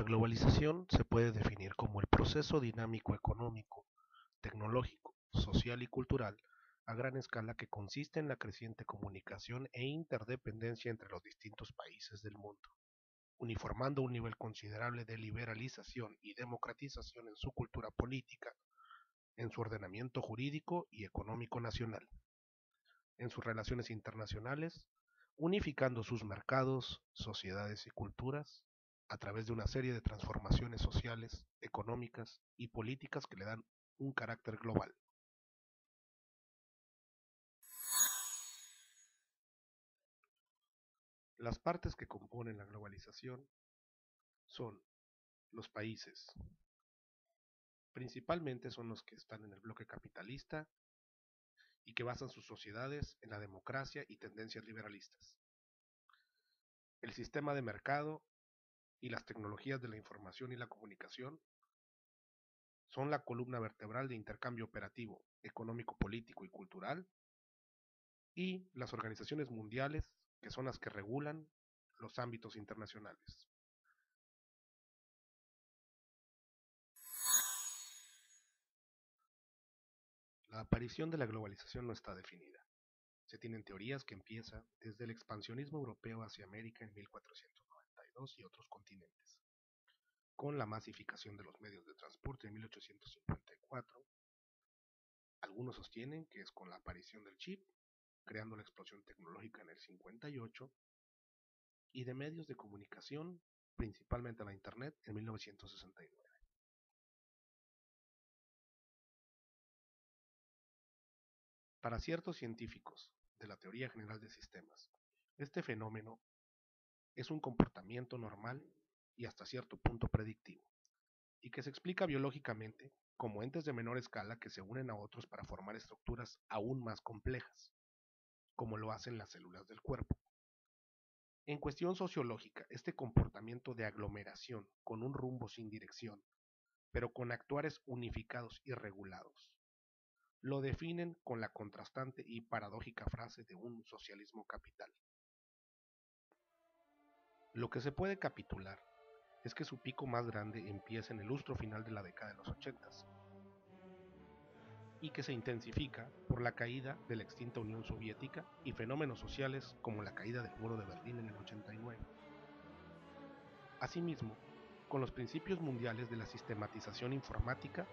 La globalización se puede definir como el proceso dinámico económico, tecnológico, social y cultural a gran escala que consiste en la creciente comunicación e interdependencia entre los distintos países del mundo, uniformando un nivel considerable de liberalización y democratización en su cultura política, en su ordenamiento jurídico y económico nacional, en sus relaciones internacionales, unificando sus mercados, sociedades y culturas a través de una serie de transformaciones sociales, económicas y políticas que le dan un carácter global. Las partes que componen la globalización son los países, principalmente son los que están en el bloque capitalista y que basan sus sociedades en la democracia y tendencias liberalistas. El sistema de mercado y las tecnologías de la información y la comunicación son la columna vertebral de intercambio operativo, económico, político y cultural, y las organizaciones mundiales, que son las que regulan los ámbitos internacionales. La aparición de la globalización no está definida. Se tienen teorías que empiezan desde el expansionismo europeo hacia América en 1492 y otros continentes, con la masificación de los medios de transporte en 1854. Algunos sostienen que es con la aparición del chip, creando la explosión tecnológica en el 58, y de medios de comunicación, principalmente la Internet, en 1969. Para ciertos científicos de la teoría general de sistemas, este fenómeno es un comportamiento normal y hasta cierto punto predictivo, y que se explica biológicamente como entes de menor escala que se unen a otros para formar estructuras aún más complejas, como lo hacen las células del cuerpo. En cuestión sociológica, este comportamiento de aglomeración con un rumbo sin dirección, pero con actuares unificados y regulados, lo definen con la contrastante y paradójica frase de un socialismo capital. Lo que se puede capitular es que su pico más grande empieza en el lustro final de la década de los 80 y que se intensifica por la caída de la extinta Unión Soviética y fenómenos sociales como la caída del muro de Berlín en el 89. Asimismo, con los principios mundiales de la sistematización informática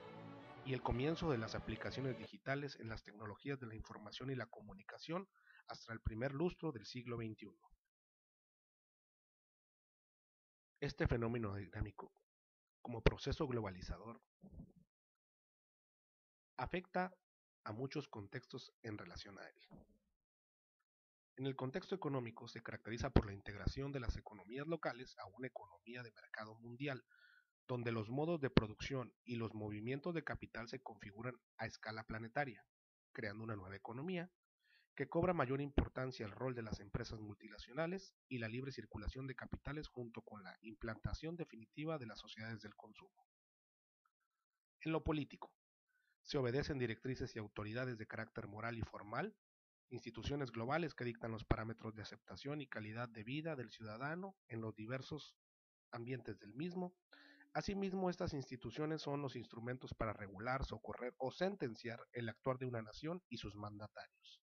y el comienzo de las aplicaciones digitales en las tecnologías de la información y la comunicación hasta el primer lustro del siglo XXI. Este fenómeno dinámico, como proceso globalizador, afecta a muchos contextos en relación a él. En el contexto económico se caracteriza por la integración de las economías locales a una economía de mercado mundial, donde los modos de producción y los movimientos de capital se configuran a escala planetaria, creando una nueva economía que cobra mayor importancia el rol de las empresas multinacionales y la libre circulación de capitales junto con la implantación definitiva de las sociedades del consumo. En lo político, se obedecen directrices y autoridades de carácter moral y formal, instituciones globales que dictan los parámetros de aceptación y calidad de vida del ciudadano en los diversos ambientes del mismo. Asimismo, estas instituciones son los instrumentos para regular, socorrer o sentenciar el actuar de una nación y sus mandatarios.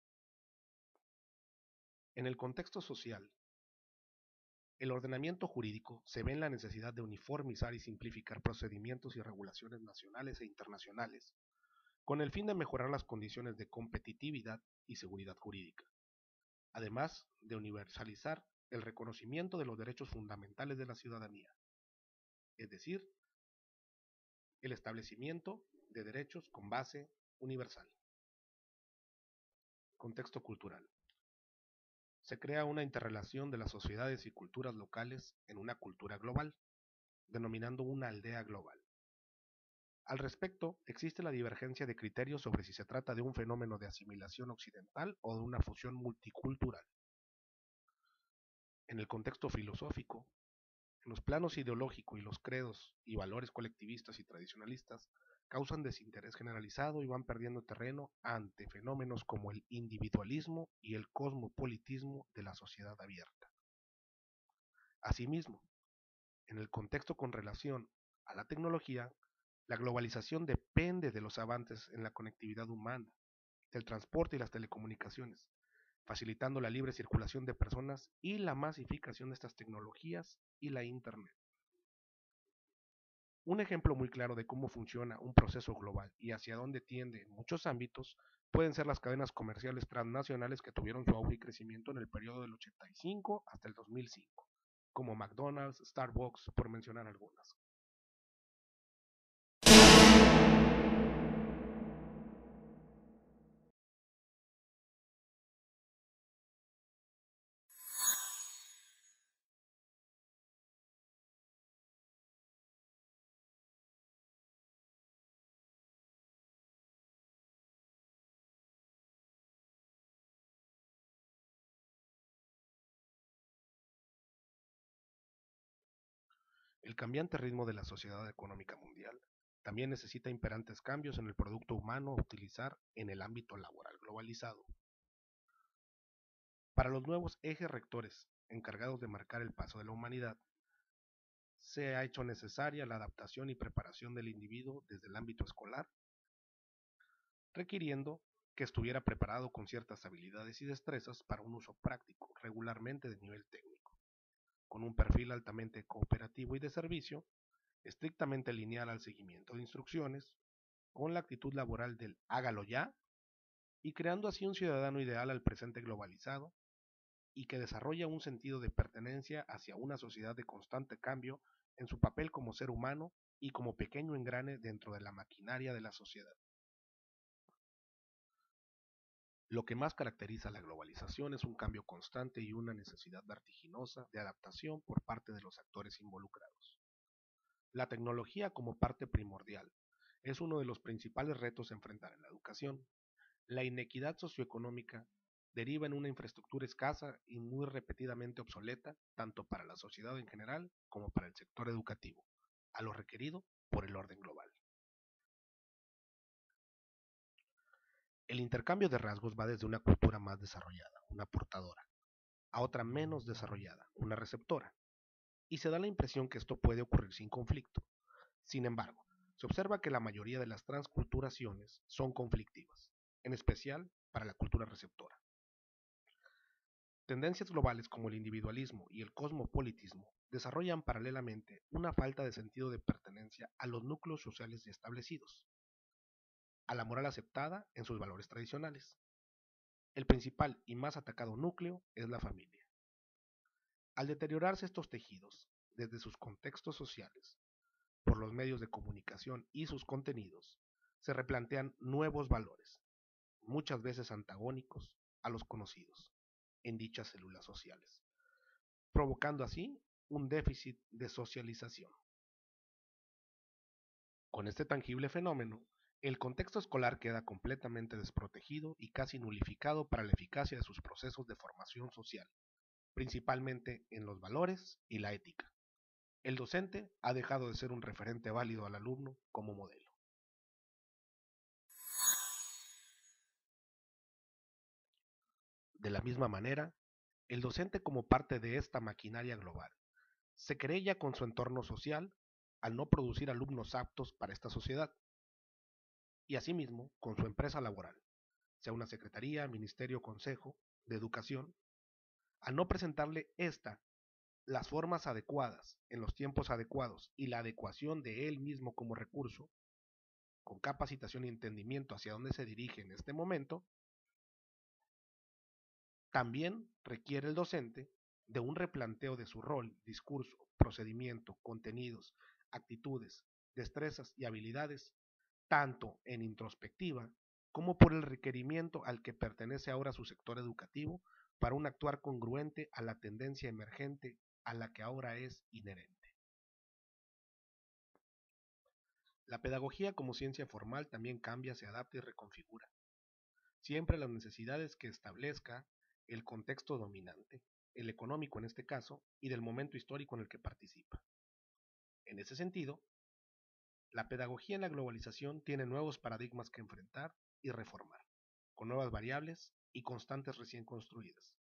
En el contexto social, el ordenamiento jurídico se ve en la necesidad de uniformizar y simplificar procedimientos y regulaciones nacionales e internacionales, con el fin de mejorar las condiciones de competitividad y seguridad jurídica, además de universalizar el reconocimiento de los derechos fundamentales de la ciudadanía, es decir, el establecimiento de derechos con base universal. Contexto cultural. Se crea una interrelación de las sociedades y culturas locales en una cultura global, denominando una aldea global. Al respecto, existe la divergencia de criterios sobre si se trata de un fenómeno de asimilación occidental o de una fusión multicultural. En el contexto filosófico, en los planos ideológico y los credos y valores colectivistas y tradicionalistas causan desinterés generalizado y van perdiendo terreno ante fenómenos como el individualismo y el cosmopolitismo de la sociedad abierta. Asimismo, En el contexto con relación a la tecnología, la globalización depende de los avances en la conectividad humana, del transporte y las telecomunicaciones, facilitando la libre circulación de personas y la masificación de estas tecnologías y la Internet. Un ejemplo muy claro de cómo funciona un proceso global y hacia dónde tiende en muchos ámbitos pueden ser las cadenas comerciales transnacionales que tuvieron su auge y crecimiento en el periodo del 85 hasta el 2005, como McDonald's, Starbucks, por mencionar algunas. El cambiante ritmo de la sociedad económica mundial también necesita imperantes cambios en el producto humano a utilizar en el ámbito laboral globalizado. Para los nuevos ejes rectores encargados de marcar el paso de la humanidad, se ha hecho necesaria la adaptación y preparación del individuo desde el ámbito escolar, requiriendo que estuviera preparado con ciertas habilidades y destrezas para un uso práctico, regularmente de nivel técnico, con un perfil altamente cooperativo y de servicio, estrictamente lineal al seguimiento de instrucciones, con la actitud laboral del hágalo ya, y creando así un ciudadano ideal al presente globalizado y que desarrolla un sentido de pertenencia hacia una sociedad de constante cambio en su papel como ser humano y como pequeño engrane dentro de la maquinaria de la sociedad. Lo que más caracteriza la globalización es un cambio constante y una necesidad vertiginosa de adaptación por parte de los actores involucrados. La tecnología como parte primordial es uno de los principales retos a enfrentar en la educación. La inequidad socioeconómica deriva en una infraestructura escasa y muy repetidamente obsoleta, tanto para la sociedad en general como para el sector educativo, a lo requerido por el orden global. El intercambio de rasgos va desde una cultura más desarrollada, una portadora, a otra menos desarrollada, una receptora, y se da la impresión que esto puede ocurrir sin conflicto. Sin embargo, se observa que la mayoría de las transculturaciones son conflictivas, en especial para la cultura receptora. Tendencias globales como el individualismo y el cosmopolitismo desarrollan paralelamente una falta de sentido de pertenencia a los núcleos sociales ya establecidos, a la moral aceptada en sus valores tradicionales. El principal y más atacado núcleo es la familia. Al deteriorarse estos tejidos, desde sus contextos sociales, por los medios de comunicación y sus contenidos, se replantean nuevos valores, muchas veces antagónicos a los conocidos, en dichas células sociales, provocando así un déficit de socialización. Con este tangible fenómeno, el contexto escolar queda completamente desprotegido y casi nulificado para la eficacia de sus procesos de formación social, principalmente en los valores y la ética. El docente ha dejado de ser un referente válido al alumno como modelo. De la misma manera, el docente como parte de esta maquinaria global se querella con su entorno social al no producir alumnos aptos para esta sociedad y asimismo con su empresa laboral, sea una secretaría, ministerio, consejo de educación, al no presentarle esta las formas adecuadas en los tiempos adecuados y la adecuación de él mismo como recurso, con capacitación y entendimiento hacia dónde se dirige en este momento, también requiere el docente de un replanteo de su rol, discurso, procedimiento, contenidos, actitudes, destrezas y habilidades, tanto en introspectiva como por el requerimiento al que pertenece ahora su sector educativo para un actuar congruente a la tendencia emergente a la que ahora es inherente. La pedagogía como ciencia formal también cambia, se adapta y reconfigura, siempre a las necesidades que establezca el contexto dominante, el económico en este caso, y del momento histórico en el que participa. En ese sentido, la pedagogía en la globalización tiene nuevos paradigmas que enfrentar y reformar, con nuevas variables y constantes recién construidas.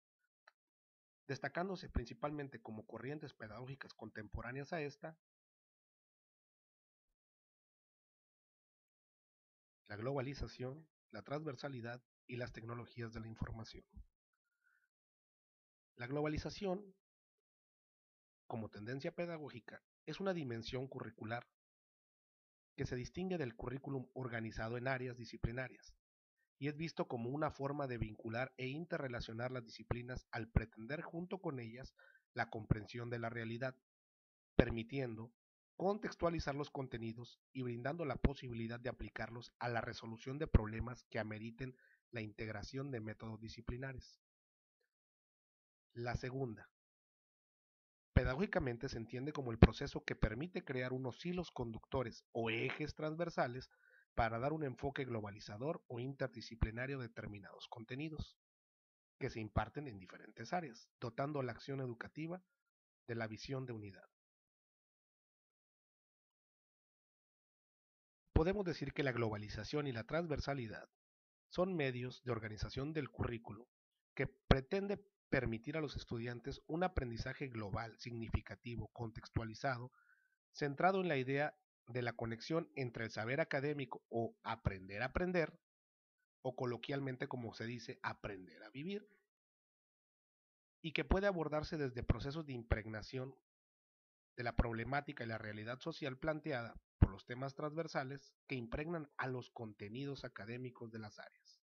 destacándose principalmente como corrientes pedagógicas contemporáneas a esta, la globalización, la transversalidad y las tecnologías de la información. La globalización, como tendencia pedagógica, es una dimensión curricular que se distingue del currículum organizado en áreas disciplinarias y es visto como una forma de vincular e interrelacionar las disciplinas al pretender junto con ellas la comprensión de la realidad, permitiendo contextualizar los contenidos y brindando la posibilidad de aplicarlos a la resolución de problemas que ameriten la integración de métodos disciplinares. La segunda, pedagógicamente se entiende como el proceso que permite crear unos hilos conductores o ejes transversales para dar un enfoque globalizador o interdisciplinario de determinados contenidos que se imparten en diferentes áreas, dotando a la acción educativa de la visión de unidad. Podemos decir que la globalización y la transversalidad son medios de organización del currículo que pretende permitir a los estudiantes un aprendizaje global, significativo, contextualizado, centrado en la idea de la conexión entre el saber académico o aprender a aprender, o coloquialmente como se dice, aprender a vivir, y que puede abordarse desde procesos de impregnación de la problemática y la realidad social planteada por los temas transversales que impregnan a los contenidos académicos de las áreas.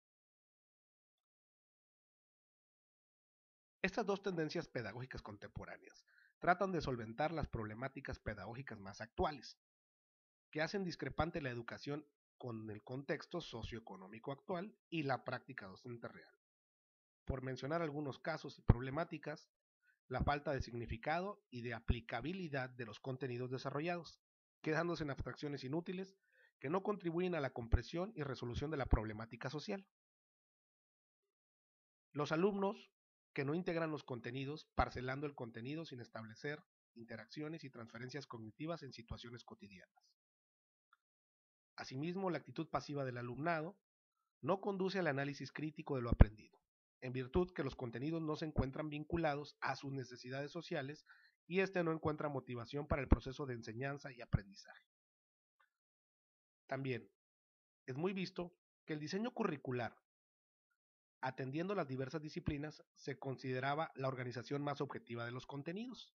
Estas dos tendencias pedagógicas contemporáneas tratan de solventar las problemáticas pedagógicas más actuales, que hacen discrepante la educación con el contexto socioeconómico actual y la práctica docente real. Por mencionar algunos casos y problemáticas, la falta de significado y de aplicabilidad de los contenidos desarrollados, quedándose en abstracciones inútiles que no contribuyen a la comprensión y resolución de la problemática social. Los alumnos que no integran los contenidos, parcelando el contenido sin establecer interacciones y transferencias cognitivas en situaciones cotidianas. Asimismo, la actitud pasiva del alumnado no conduce al análisis crítico de lo aprendido, en virtud que los contenidos no se encuentran vinculados a sus necesidades sociales y éste no encuentra motivación para el proceso de enseñanza y aprendizaje. También es muy visto que el diseño curricular, atendiendo las diversas disciplinas, se consideraba la organización más objetiva de los contenidos,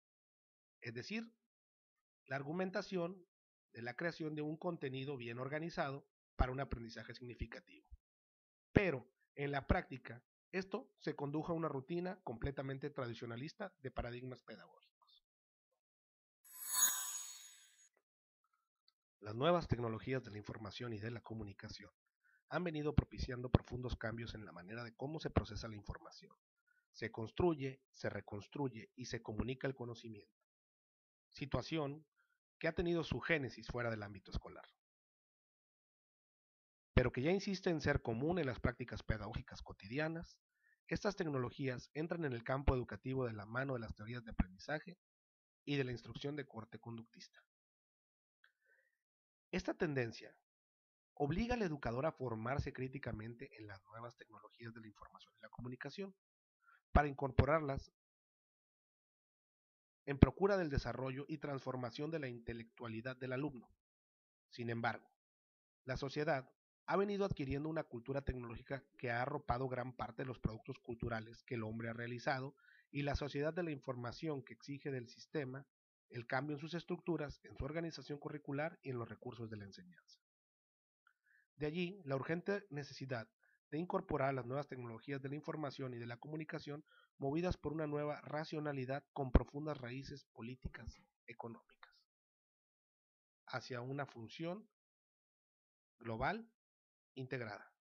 es decir, la argumentación de la creación de un contenido bien organizado para un aprendizaje significativo. Pero en la práctica, esto se condujo a una rutina completamente tradicionalista de paradigmas pedagógicos. Las nuevas tecnologías de la información y de la comunicación han venido propiciando profundos cambios en la manera de cómo se procesa la información. Se construye, se reconstruye y se comunica el conocimiento. Situación que ha tenido su génesis fuera del ámbito escolar, pero que ya insiste en ser común en las prácticas pedagógicas cotidianas. Estas tecnologías entran en el campo educativo de la mano de las teorías de aprendizaje y de la instrucción de corte conductista. Esta tendencia obliga al educador a formarse críticamente en las nuevas tecnologías de la información y la comunicación, para incorporarlas en procura del desarrollo y transformación de la intelectualidad del alumno. Sin embargo, la sociedad ha venido adquiriendo una cultura tecnológica que ha arropado gran parte de los productos culturales que el hombre ha realizado y la sociedad de la información que exige del sistema el cambio en sus estructuras, en su organización curricular y en los recursos de la enseñanza. De allí la urgente necesidad de incorporar las nuevas tecnologías de la información y de la comunicación movidas por una nueva racionalidad con profundas raíces políticas económicas, hacia una función global integrada.